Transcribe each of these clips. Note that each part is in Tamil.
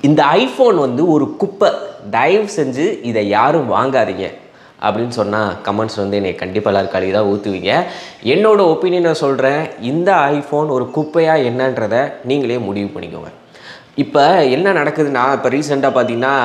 இந்த ஐஃபோன் வந்து ஒரு குப்பை, தயவு செஞ்சு இதை யாரும் வாங்காதீங்க அப்படின்னு சொன்னால் கமெண்ட்ஸ் வந்து என்னை கண்டிப்பாக எல்லாரும் கழுவி தான் ஊற்றுவீங்க. என்னோடய ஒப்பீனியனை சொல்கிறேன். இந்த ஐஃபோன் ஒரு குப்பையாக என்னன்றதை நீங்களே முடிவு பண்ணிக்கோங்க. இப்போ என்ன நடக்குதுன்னா, இப்போ ரீசெண்டாக பார்த்தீங்கன்னா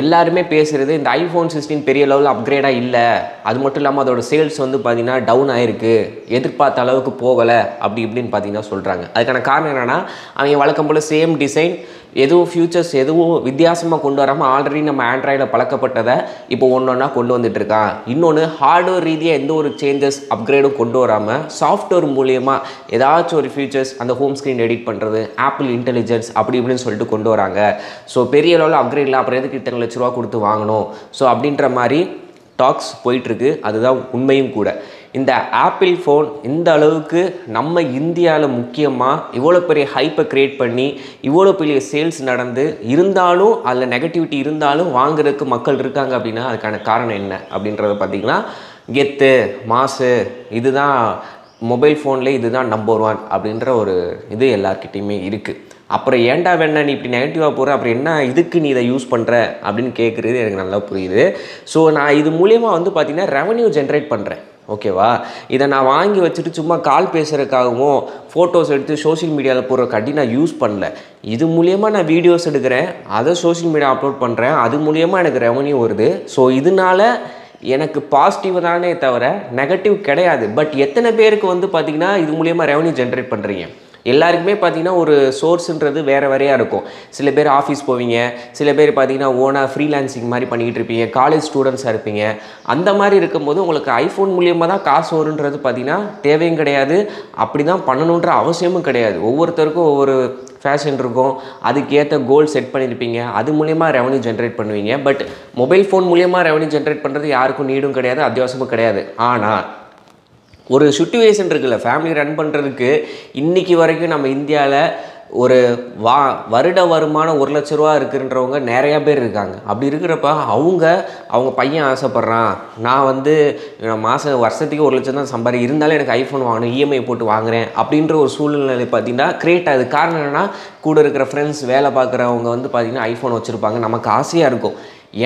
எல்லாருமே பேசுகிறது இந்த ஐஃபோன் 16 பெரிய லெவலில் அப்கிரேடாக இல்லை, அது மட்டும் இல்லாமல் அதோட சேல்ஸ் வந்து பார்த்திங்கன்னா டவுன் ஆகிருக்கு, எதிர்பார்த்த அளவுக்கு போகலை அப்படி இப்படின்னு பார்த்தீங்கன்னா சொல்கிறாங்க. அதுக்கான காரணம் என்னென்னா, அவங்க வழக்கம் போல் சேம் டிசைன், எதுவும் ஃபியூச்சர்ஸ் எதுவும் வித்தியாசமாக கொண்டு வராமல் ஆல்ரெடி நம்ம ஆண்ட்ராய்டில் பழக்கப்பட்டதை இப்போ ஒன்று ஒன்றா கொண்டு வந்துட்டுருக்கான். இன்னொன்று ஹார்ட்வேர் ரீதியாக எந்த ஒரு சேஞ்சஸ் அப்கிரேடும் கொண்டு வராமல் சாஃப்ட்வேர் மூலியமாக ஏதாச்சும் ஒரு ஃபியூச்சர்ஸ், அந்த ஹோம் ஸ்க்ரீன் எடிட் பண்ணுறது, ஆப்பிள் இன்டெலிஜென்ஸ் அப்படி இப்படின்னு சொல்லிட்டு கொண்டு வராங்க. ஸோ பெரிய லெவலில் அப்கிரேட்லாம் அப்புறம் எதுக்கு இத்தனை லட்ச ரூபா கொடுத்து வாங்கணும், ஸோ அப்படின்ற மாதிரி டாக்ஸ் போயிட்டுருக்கு. அதுதான் உண்மையும் கூட. இந்த ஆப்பிள் ஃபோன் இந்த அளவுக்கு நம்ம இந்தியாவில் முக்கியமாக இவ்வளோ பெரிய ஹைப்பை க்ரியேட் பண்ணி இவ்வளோ பெரிய சேல்ஸ் நடந்து இருந்தாலும் அதில் நெகட்டிவிட்டி இருந்தாலும் வாங்குறதுக்கு மக்கள் இருக்காங்க அப்படின்னா அதுக்கான காரணம் என்ன அப்படின்றத பார்த்திங்கன்னா, கெத்து மாசு, இதுதான் மொபைல் ஃபோன்லேயே இதுதான் நம்பர் 1 அப்படின்ற ஒரு இது எல்லாருக்கிட்டையுமே இருக்குது. அப்புறம் ஏன்டா வேணா நீ இப்படி நெகட்டிவாக போகிற, அப்புறம் என்ன இதுக்கு நீ இதை யூஸ் பண்ணுற அப்படின்னு கேட்குறது எனக்கு நல்லா புரியுது. ஸோ நான் இது மூலிமா வந்து பார்த்திங்கன்னா ரெவன்யூ ஜென்ரேட் பண்ணுறேன். ஓகேவா? இதை நான் வாங்கி வச்சுட்டு சும்மா கால் பேசுகிறதுக்காகவும் ஃபோட்டோஸ் எடுத்து சோஷியல் மீடியாவில் போடுறக்காட்டி நான் யூஸ் பண்ணல. இது மூலிமா நான் வீடியோஸ் எடுக்கிறேன், அதை சோஷியல் மீடியா அப்லோட் பண்ணுறேன், அது மூலிமா எனக்கு ரெவன்யூ வருது. ஸோ இதனால் எனக்கு பாசிட்டிவ் தானே தவிர நெகட்டிவ் கிடையாது. பட் எத்தனை பேருக்கு வந்து பார்த்திங்கன்னா இது மூலிமா ரெவன்யூ ஜென்ரேட் பண்ணுறீங்க? எல்லாருக்குமே பார்த்திங்கன்னா ஒரு சோர்ஸுன்றது வேறு வேறையாக இருக்கும். சில பேர் ஆஃபீஸ் போவீங்க, சில பேர் பார்த்திங்கன்னா ஓனாக ஃப்ரீலான்சிங் மாதிரி பண்ணிக்கிட்டு இருப்பீங்க, காலேஜ் ஸ்டூடெண்ட்ஸாக இருப்பீங்க. அந்த மாதிரி இருக்கும்போது உங்களுக்கு ஐஃபோன் மூலியமாக தான் காசு வருன்றது பார்த்திங்கன்னா தேவையும் கிடையாது, அப்படி தான் பண்ணணுன்ற அவசியமும் கிடையாது. ஒவ்வொருத்தருக்கும் ஒவ்வொரு ஃபேஷன் இருக்கும், அதுக்கேற்ற கோல் செட் பண்ணியிருப்பீங்க, அது மூலிமா ரெவன்யூ ஜென்ரேட் பண்ணுவீங்க. பட் மொபைல் ஃபோன் மூலிமா ரெவன்யூ ஜென்ரேட் பண்ணுறது யாருக்கும் நீடும் கிடையாது, அத்தியாவசியமும் கிடையாது. ஆனால் ஒரு சிச்சுவேஷன் இருக்குல்ல, ஃபேமிலி ரன் பண்ணுறதுக்கு இன்றைக்கி வரைக்கும் நம்ம இந்தியாவில் ஒரு வருட வருமானம் 1 லட்ச ரூபா இருக்குன்றவங்க நிறையா பேர் இருக்காங்க. அப்படி இருக்கிறப்ப அவங்க பையன் ஆசைப்பட்றான், நான் வந்து வருஷத்துக்கு 1 லட்சம் தான் சம்பாதிக்க, இருந்தாலும் எனக்கு ஐஃபோன் வாங்கணும், இஎம்ஐ போட்டு வாங்குறேன் அப்படின்ற ஒரு சூழ்நிலை பார்த்திங்கன்னா க்ரியேட் ஆகுது. காரணம் என்னென்னா, கூட இருக்கிற ஃப்ரெண்ட்ஸ், வேலை பார்க்குறவங்க வந்து பார்த்திங்கன்னா ஐஃபோன் வச்சுருப்பாங்க, நமக்கு ஆசையாக இருக்கும்.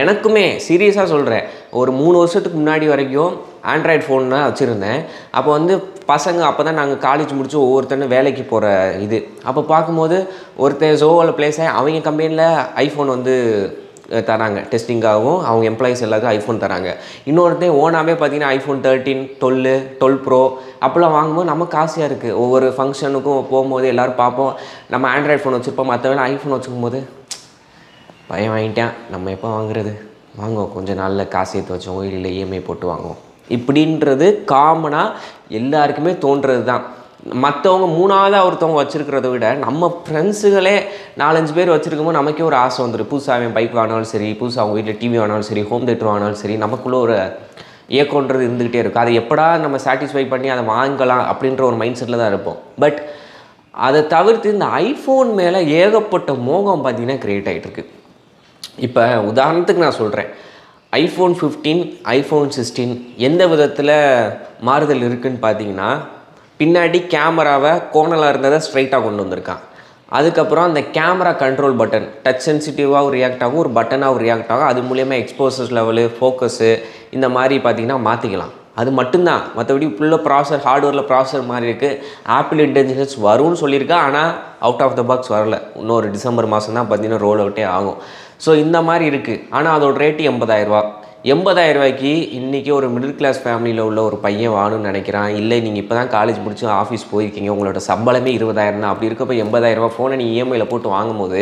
எனக்குமே சீரியஸாக சொல்கிறேன், ஒரு 3 வருஷத்துக்கு முன்னாடி வரைக்கும் ஆண்ட்ராய்டு ஃபோன் தான் வச்சுருந்தேன். அப்போ வந்து பசங்க அப்போ தான் நாங்கள் காலேஜ் முடிச்சு ஒவ்வொருத்தரும் வேலைக்கு போகிற இது. அப்போ பார்க்கும்போது ஒருத்தர் ஜோவோவில் ப்ளேஸ் ஆகி அவங்க கம்பெனியில் ஐஃபோன் வந்து தராங்க, டெஸ்டிங்காகவும் அவங்க எம்ப்ளாயிஸ் எல்லாருக்கும் ஐஃபோன் தராங்க. இன்னொருத்தர் ஓனாகவே பார்த்திங்கன்னா ஐஃபோன் 13, 12 ப்ரோ அப்போல்லாம் வாங்கும்போது நமக்கு ஆசையாக இருக்குது. ஒவ்வொரு ஃபங்க்ஷனுக்கும் போகும்போது எல்லோரும் பார்ப்போம், நம்ம ஆண்ட்ராய்டு ஃபோன் வச்சுருப்போம், மற்றவங்க ஐஃபோன் வச்சுக்கும் போது பையன் வாங்கிட்டான், நம்ம எப்போ வாங்குறது, வாங்குவோம் கொஞ்சம் நாளில் காசு ஏற்று வச்சோம், இல்லை இஎம்ஐ போட்டு வாங்குவோம், இப்படின்றது காமனாக எல்லாருக்குமே தோன்றுறது தான். மற்றவங்க மூணாவதாக ஒருத்தவங்க வச்சுருக்கிறத விட நம்ம ஃப்ரெண்ட்ஸுகளே 4-5 பேர் வச்சுருக்கும்போது நமக்கே ஒரு ஆசை வந்துடும். புதுசாக பைக் வாங்கினாலும் சரி, புதுசாக அவங்க வீட்டில் டிவி வாங்கினாலும் சரி, ஹோம் தேட்டர் வாங்கினாலும் சரி, நமக்குள்ளே ஒரு ஏக்கோன்றது இருந்துக்கிட்டே இருக்கும். அதை எப்படா நம்ம சாட்டிஸ்ஃபை பண்ணி அதை வாங்கலாம் அப்படின்ற ஒரு மைண்ட் செட்டில் தான் இருப்போம். பட் அதை தவிர்த்து இந்த ஐஃபோன் மேலே ஏகப்பட்ட மோகம் பார்த்திங்கன்னா க்ரியேட் ஆகிட்டுருக்கு. இப்போ உதாரணத்துக்கு நான் சொல்கிறேன், ஐஃபோன் 15, ஐஃபோன் 16 எந்த விதத்தில் மாறுதல் இருக்குதுன்னு பார்த்தீங்கன்னா, பின்னாடி கேமராவை கோணலாக இருந்ததை ஸ்ட்ரைட்டாக கொண்டு வந்திருக்கான். அதுக்கப்புறம் அந்த கேமரா கண்ட்ரோல் பட்டன் டச் சென்சிட்டிவாகவும் ரியாக்ட் ஆகும், ஒரு பட்டனாகவும் ரியாக்ட் ஆகும். அது மூலயமா எக்ஸ்போசர்ஸ் லெவலு, ஃபோக்கஸு இந்த மாதிரி பார்த்திங்கன்னா மாற்றிக்கலாம். அது மட்டும்தான், மற்றபடி ஃபுல்லாக ப்ராசர் ஹார்ட்வேரில் ப்ராசர் மாதிரி இருக்குது. ஆப்பிள் இன்டெலிஜென்ஸ் வரும்னு சொல்லியிருக்கா, ஆனால் அவுட் ஆஃப் த பாக்ஸ் வரல. இன்னொரு டிசம்பர் மாதம் தான் பார்த்திங்கன்னா ரோல் அவுட்டே ஆகும். ஸோ இந்த மாதிரி இருக்குது. ஆனால் அதோட ரேட்டு 80,000 ரூபா. 80,000 ரூபாய்க்கு இன்றைக்கி ஒரு மிடில் கிளாஸ் ஃபேமிலியில் உள்ள ஒரு பையன் வாங்கணும்னு நினைக்கிறான். இல்லை நீங்கள் இப்போ தான் காலேஜ் முடிச்சு ஆஃபீஸ் போயிருக்கீங்க, உங்களோட சம்பளமே 20,000 தான். அப்படி இருக்கப்போ 80,000 ரூபா ஃபோனை நீ இஎம்ஐயில் போட்டு வாங்கும்போது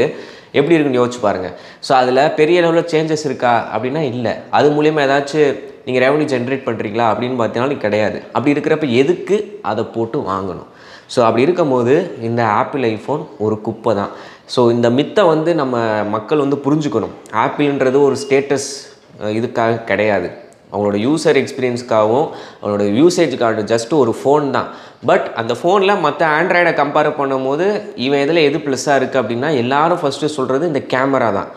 எப்படி இருக்குன்னு யோசிச்சு பாருங்கள். ஸோ அதில் பெரிய லெவலில் சேஞ்சஸ் இருக்கா அப்படின்னா இல்லை. அது மூலிமா ஏதாச்சும் நீங்கள் ரெவன்யூ ஜென்ரேட் பண்ணுறீங்களா அப்படின்னு பார்த்தீங்கன்னா கிடையாது. அப்படி இருக்கிறப்ப எதுக்கு அதை போட்டு வாங்கணும்? ஸோ அப்படி இருக்கும்போது இந்த ஆப்பிள் ஐஃபோன் ஒரு குப்பை தான். ஸோ இந்த மித்தை வந்து நம்ம மக்கள் வந்து புரிஞ்சுக்கணும். ஆப்பிள்ன்றது ஒரு ஸ்டேட்டஸ் இதுக்காக கிடையாது, அவங்களோட யூசர் எக்ஸ்பீரியன்ஸ்க்காகவும் அவங்களோட யூசேஜுக்காக ஜஸ்ட் ஒரு ஃபோன் தான். பட் அந்த ஃபோனில் மற்ற ஆண்ட்ராய்டை கம்பேர் பண்ணும்போது இவன் இதில் எது ப்ளஸ்ஸாக இருக்குது அப்படின்னா, எல்லோரும் ஃபஸ்ட்டு சொல்கிறது இந்த கேமரா தான்.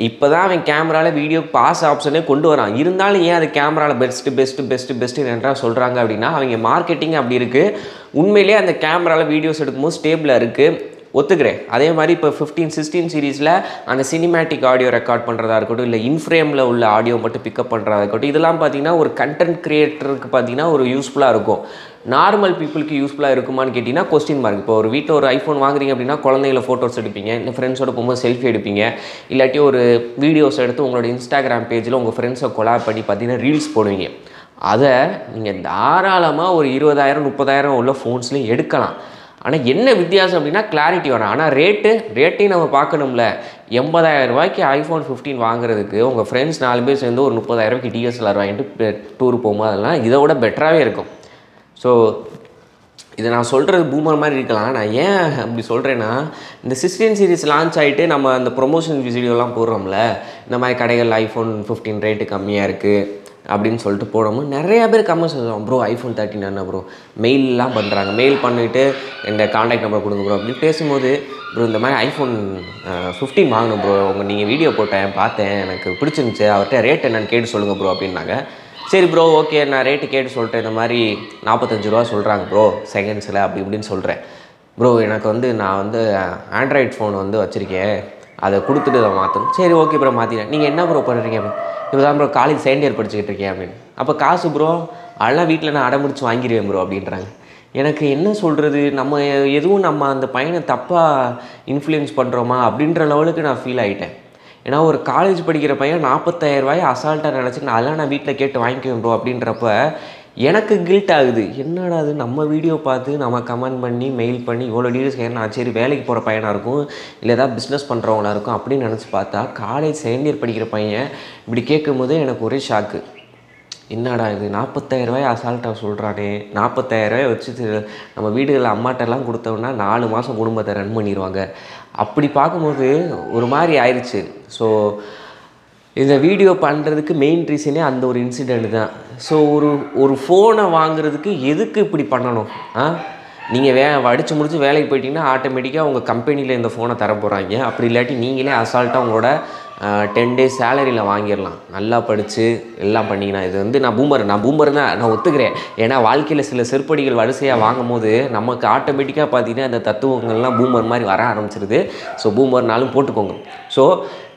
இப்போ தான் அவன் கேமராவில் வீடியோ பாஸ் ஆப்ஷனே கொண்டு வரான். இருந்தாலும் ஏன் அது கேமராவில் பெஸ்ட்டு என்றா சொல்கிறாங்க அப்படின்னா, அவங்க மார்க்கெட்டிங் அப்படி இருக்குது. உண்மையிலே அந்த கேமராவில் வீடியோஸ் எடுக்கும்போது ஸ்டேபிளாக இருக்குது. ஒத்துக்கிறேன். அதே மாதிரி இப்போ 15-16 சீரீஸில் அந்த சினிமேட்டிக் ஆடியோ ரெக்கார்ட் பண்ணுறதா இருக்கட்டும், இல்லை இன்ஃப்ரேமில் உள்ள ஆடியோ மட்டும் பிக்கப் பண்ணுறதா இருக்கட்டும், இதெல்லாம் பார்த்தீங்கன்னா ஒரு கண்டென்ட் க்ரியேட்டருக்கு பார்த்தீங்கன்னா ஒரு யூஸ்ஃபுல்லாக இருக்கும். நார்மல் பீப்புளுக்கு யூஸ்ஃபுல்லாக இருக்குமான்னு கேட்டிங்கன்னா கொஸ்டின் மார்க். இப்போ ஒரு வீட்டில் ஒரு ஐஃபோன் வாங்குறீங்க அப்படின்னா குழந்தைங்கள ஃபோட்டோஸ் எடுப்பீங்க, இல்லை ஃப்ரெண்ட்ஸோட போகும்போது செல்ஃபி எடுப்பீங்க, இல்லாட்டி ஒரு வீடியோஸ் எடுத்து உங்களோட இன்ஸ்டாகிராம் பேஜில் உங்கள் ஃப்ரெண்ட்ஸை கொலாப் பண்ணி பார்த்தீங்கன்னா ரீல்ஸ் போடுவீங்க. அதை நீங்கள் தாராளமாக ஒரு 20,000-30,000 உள்ள ஃபோன்ஸ்லேயும் எடுக்கலாம். ஆனால் என்ன வித்தியாசம் அப்படின்னா கிளாரிட்டி வரும். ஆனால் ரேட்டையும் நம்ம பார்க்கணும்ல. 80,000 ரூபாய்க்கு ஐஃபோன் 15 வாங்குறதுக்கு உங்கள் ஃப்ரெண்ட்ஸ் 4 பேர் சேர்ந்து ஒரு 30,000 ரூபாய்க்கு டிஎஸ்எல்ஆர் வாங்கிட்டு டூர் போகும்போது அதெல்லாம் இதை விட பெட்டராகவே இருக்கும். ஸோ இதை நான் சொல்கிறது பூமர் மாதிரி இருக்கலாம். நான் ஏன் அப்படி சொல்கிறேன்னா, இந்த 16 சீரீஸ் லான்ச் ஆகிட்டு நம்ம அந்த ப்ரொமோஷன் வீடியோலாம் போடுறோம்ல, இந்த மாதிரி கடைகள் ஐஃபோன் 15 ரேட்டு கம்மியாக இருக்குது அப்படின்னு சொல்லிட்டு போடும்போது நிறையா பேர் கமெண்ட்ஸ் சொல்லுவாங்க, ப்ரோ ஐஃபோன் 13 என்ன ப்ரோ, மெயிலெலாம் பண்ணுறாங்க, மெயில் பண்ணிவிட்டு இந்த காண்டாக்ட் நம்பர் கொடுங்க ப்ரோ அப்படின்னு பேசும்போது, ப்ரோ இந்த மாதிரி ஐஃபோன் 15 வாங்கணும் ப்ரோ, நீங்கள் வீடியோ போட்டேன் பார்த்தேன், எனக்கு பிடிச்சிருந்துச்சு, அவர்கிட்ட ரேட் என்னென்னு கேட்டு சொல்லுங்கள் ப்ரோ அப்படின்னாங்க. சரி ப்ரோ ஓகே, நான் ரேட்டு கேட்டு சொல்லிட்டேன், இந்த மாதிரி 45 ரூபா சொல்கிறாங்க ப்ரோ செகண்ட்ஸில் அப்படி இப்படின்னு சொல்கிறேன். ப்ரோ எனக்கு நான் ஆண்ட்ராய்ட் ஃபோன் வச்சுருக்கேன், அதை கொடுத்துட்டு அதை மாற்றணும். சரி ஓகே ப்ரோ மாற்றினேன். நீங்கள் என்ன ப்ரோ பண்ணுறீங்க அப்படின்னு. இப்போ தான் ப்ரோ காலேஜ் செகண்ட் இயர் படிச்சுக்கிட்டு இருக்கேன் அப்படின்னு. அப்போ காசு ப்ரோ அதெல்லாம் வீட்டில் நான் அடம்பிடிச்சு வாங்கிடுவேன் ப்ரோ அப்படின்றாங்க. எனக்கு என்ன சொல்கிறது, நம்ம அந்த பையனை தப்பாக இன்ஃப்ளூயன்ஸ் பண்ணுறோமா அப்படின்ற லெவலுக்கு நான் ஃபீல் ஆகிட்டேன். ஏன்னா ஒரு காலேஜ் படிக்கிற பையன் 40,000 ரூபாயை அசால்ட்டாக நினச்சிட்டு அதெல்லாம் நான் வீட்டில் கேட்டு வாங்கிக்குவேன் ப்ரோ அப்படின்றப்ப எனக்கு கில்ட் ஆகுது. என்னடா அது, நம்ம வீடியோ பார்த்து நம்ம கமெண்ட் பண்ணி மெயில் பண்ணி இவ்வளோ டீல்ஸ் நான் சரி வேலைக்கு போகிற பையனாக இருக்கும், இல்லை ஏதாவது பிஸ்னஸ் பண்ணுறவங்களா இருக்கும் அப்படின்னு நினச்சி பார்த்தா காலேஜ் செகண்ட் இயர் படிக்கிற பையன் இப்படி கேட்கும்போது எனக்கு ஒரே ஷாக்கு. என்னடா இது 40,000 ரூபாய் அசால்ட்டாக சொல்கிறானே, 40,000 ரூபாய் வச்சு நம்ம வீடுகளில் அம்மாட்டெல்லாம் கொடுத்தோம்னா 4 மாதம் குடும்பத்தை ரன் பண்ணிடுவாங்க. அப்படி பார்க்கும்போது ஒரு மாதிரி ஆயிடுச்சு. ஸோ இந்த வீடியோ பண்ணுறதுக்கு மெயின் ரீசனே அந்த ஒரு இன்சிடெண்ட் தான். ஸோ ஒரு ஃபோனை வாங்குறதுக்கு எதுக்கு இப்படி பண்ணணும்? நீங்கள் அடித்து முடிச்சு வேலைக்கு போயிட்டீங்கன்னா ஆட்டோமேட்டிக்காக உங்கள் கம்பெனியில் இந்த ஃபோனை தர போகிறாங்க. அப்படி இல்லாட்டி நீங்களே அசால்ட்டாக உங்களோட 10 days சேலரியில் வாங்கிடலாம். நல்லா படித்து எல்லாம் பண்ணிங்கன்னா இது நான் பூமர் தான் நான் ஒத்துக்கிறேன். ஏன்னா வாழ்க்கையில் சில செருப்படிகள் வரிசையாக வாங்கும் போது நமக்கு ஆட்டோமேட்டிக்காக பார்த்தீங்கன்னா அந்த தத்துவங்கள்லாம் பூமர் மாதிரி வர ஆரம்பிச்சிருது. ஸோ பூமர்னாலும் போட்டுக்கோங்க. ஸோ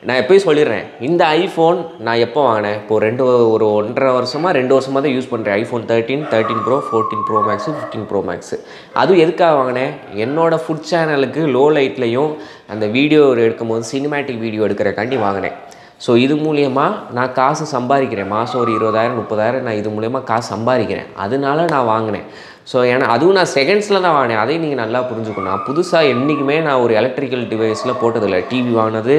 நான் எப்போயும் சொல்லிடுறேன், இந்த ஐஃபோன் நான் எப்போ வாங்கினேன், இப்போது ஒரு 1.5 வருஷமாக 2 வருஷமாக தான் யூஸ் பண்ணுறேன். IPhone 13 bro, 14 pro max, 15 pro max. அதுவும் எதுக்காக வாங்கினேன், என்னோடய ஃபுட் சேனலுக்கு லோ லைட்லையும் அந்த வீடியோ எடுக்கும்போது சினிமேட்டிக் வீடியோ எடுக்கிறக்காண்டி வாங்கினேன். ஸோ இது மூலியமாக நான் காசு சம்பாதிக்கிறேன். மாதம் ஒரு 20,000-30,000 நான் இது மூலயமா காசு சம்பாதிக்கிறேன். அதனால நான் வாங்கினேன். ஸோ ஏன்னா அதுவும் நான் செகண்ட்ஸில் தான் வாங்கினேன். அதையும் நீங்கள் நல்லா புரிஞ்சுக்கணும். நான் புதுசாக என்றைக்குமே நான் ஒரு எலக்ட்ரிக்கல் டிவைஸில் போட்டதில்லை. டிவி வாங்கினது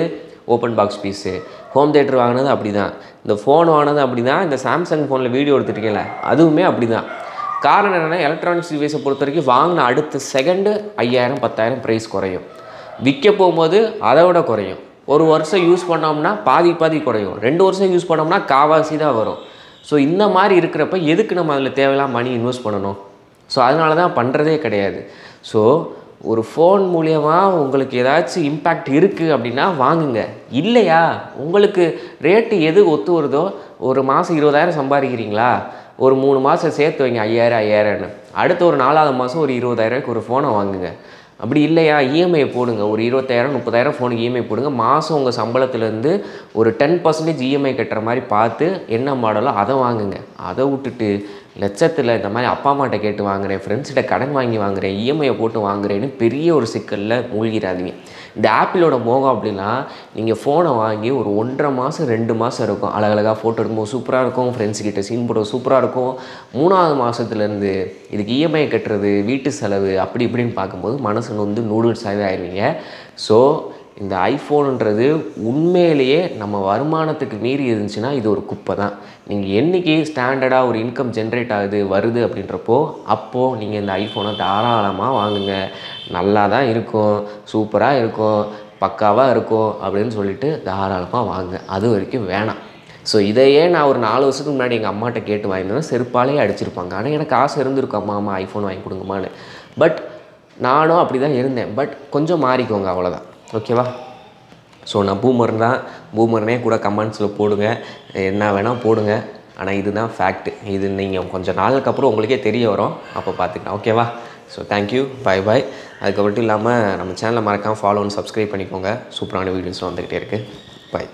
open box piece, home theatre வாங்கினது அப்படி தான், இந்த ஃபோன் வாங்கினது அப்படி தான், இந்த சாம்சங் ஃபோனில் வீடியோ எடுத்துகிட்டீங்கள அதுவுமே அப்படி தான். காரணம் என்னென்னா எலக்ட்ரானிக்ஸ் டிவைஸை பொறுத்த வரைக்கும் வாங்கின அடுத்த செகண்டு 5,000-10,000 ப்ரைஸ் குறையும். விற்க போகும்போது அதை விட குறையும். ஒரு வருஷம் யூஸ் பண்ணோம்னா பாதி குறையும். 2 வருஷம் யூஸ் பண்ணோம்னா காவாசி தான் வரும். ஸோ இந்த மாதிரி இருக்கிறப்ப எதுக்கு நம்ம அதில் தேவையில்லாம் மணி இன்வெஸ்ட் பண்ணணும்? ஸோ அதனால தான் பண்ணுறதே கிடையாது. ஸோ ஒரு ஃபோன் மூலியமாக உங்களுக்கு ஏதாச்சும் இம்பேக்ட் இருக்குது அப்படின்னா வாங்குங்க. இல்லையா உங்களுக்கு ரேட்டு எது ஒத்து வருதோ, ஒரு மாதம் 20,000 சம்பாதிக்கிறீங்களா, ஒரு 3 மாதம் சேர்த்து வைங்க 5,000-5,000ன்னு. அடுத்த ஒரு 4வது மாதம் ஒரு 20,000 ஒரு ஃபோனை வாங்குங்க. அப்படி இல்லையா இஎம்ஐ போடுங்க. ஒரு 20,000-30,000 ஃபோனுக்கு இஎம்ஐ போடுங்க. மாதம் உங்கள் சம்பளத்துலேருந்து ஒரு 10% இஎம்ஐ கட்டுற மாதிரி பார்த்து என்ன மாடலோ அதை வாங்குங்க. அதை விட்டுட்டு லட்சத்தில் இந்த மாதிரி அப்பா அம்மாட்ட கேட்டு வாங்குறேன், ஃப்ரெண்ட்ஸ்கிட்ட கடன் வாங்கி வாங்குறேன், இஎம்ஐயை போட்டு வாங்குறேன்னு பெரிய ஒரு சிக்கலில் மூழ்கிடாதீங்க. இந்த ஆப்பிளோட மோகம் அப்படின்னா, நீங்கள் ஃபோனை வாங்கி ஒரு 1.5 மாதம் 2 மாதம் இருக்கும், அழகழகாக ஃபோட்டோ எடுக்கும்போது சூப்பராக இருக்கும், ஃப்ரெண்ட்ஸ்கிட்ட சீன் போட சூப்பராக இருக்கும். 3வது மாதத்துலேருந்து இதுக்கு இஎம்ஐ கட்டுறது, வீட்டு செலவு அப்படி இப்படின்னு பார்க்கும்போது மனசு நூடுல்ஸாகவே ஆயிடுவீங்க. ஸோ இந்த ஐஃபோனுன்றது உண்மையிலேயே நம்ம வருமானத்துக்கு மீறி இருந்துச்சுன்னா இது ஒரு குப்பை தான். நீங்கள் என்றைக்கு ஸ்டாண்டர்டாக ஒரு இன்கம் ஜென்ரேட் வருது அப்படின்றப்போ அப்போது நீங்கள் இந்த ஐஃபோனை தாராளமாக வாங்குங்க. நல்லா தான் இருக்கும், சூப்பராக இருக்கும், பக்காவாக இருக்கும் அப்படின்னு சொல்லிட்டு தாராளமாக வாங்க. அது வரைக்கும் வேணாம். ஸோ இதையே நான் ஒரு 4 வருஷத்துக்கு முன்னாடி எங்கள் அம்மாட்ட கேட்டு வாங்கினேன்னா செருப்பாலே அடிச்சிருப்பாங்க. ஆனால் எனக்கு ஆசை இருந்திருக்கும், அம்மா ஐஃபோன் வாங்கி கொடுங்கம்மான்னு. பட் நானும் அப்படி தான் இருந்தேன். பட் கொஞ்சம் மாறிக்கோங்க, அவ்வளோதான். ஓகேவா? ஸோ நான் பூமர்னே கூட கமெண்ட்ஸில் போடுங்க, என்ன வேணால் போடுங்க. ஆனால் இதுதான் ஃபேக்ட். இது நீங்கள் கொஞ்சம் நாளுக்கு அப்புறம் உங்களுக்கே தெரிய வரும், அப்போ பார்த்துக்கலாம். ஓகேவா? So thank you, bye bye. அதுக்கு மட்டும் இல்லாமல் நம்ம சேனலை மறக்காமல் ஃபாலோ அண்ட் சப்ஸ்கிரைப் பண்ணிக்கோங்க. சூப்பரான வீடியோஸ்லாம் வந்துக்கிட்டே இருக்குது. பை.